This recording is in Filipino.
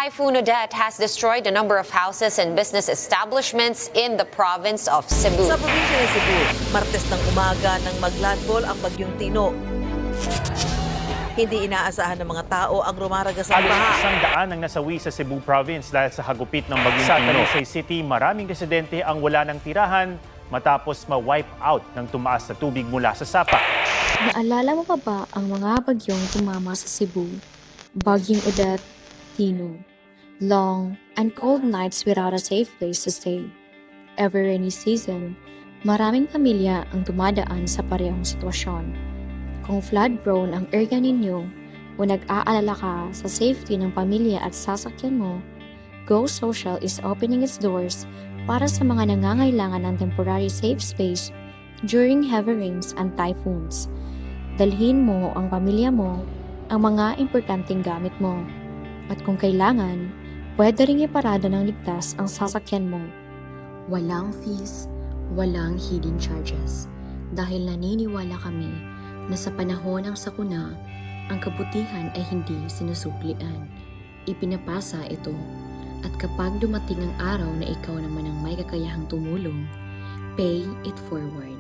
Typhoon Odette has destroyed a number of houses and business establishments in the province of Cebu. Sa probinsya ng Cebu, Martes ng umaga nang maglandfall ang bagyong Tino. Hindi inaasahan ng mga tao ang rumaragas ang Halos baha. 100 ang nasawi sa Cebu Province dahil sa hagupit ng bagyong Tino. Sa Talisay City, maraming residente ang wala ng tirahan matapos ma-wipe out ng tumaas na tubig mula sa sapa. Naalala mo pa ba ang mga bagyong tumama sa Cebu? Bagyong Odette, Tino. Long and cold nights without a safe place to stay. Every rainy season, maraming pamilya ang dumadaan sa parehong sitwasyon. Kung flood-prone ang area ninyo o nag-aalala ka sa safety ng pamilya at sasakyan mo, Go Social is opening its doors para sa mga nangangailangan ng temporary safe space during heavy rains and typhoons. Dalhin mo ang pamilya mo ang mga importanteng gamit mo. At kung kailangan, pwede ring iparada ng ligtas ang sasakyan mo. Walang fees, walang hidden charges. Dahil naniniwala kami na sa panahon ng sakuna, ang kabutihan ay hindi sinusuklian. Ipinapasa ito. At kapag dumating ang araw na ikaw naman ang may kakayahang tumulong, pay it forward.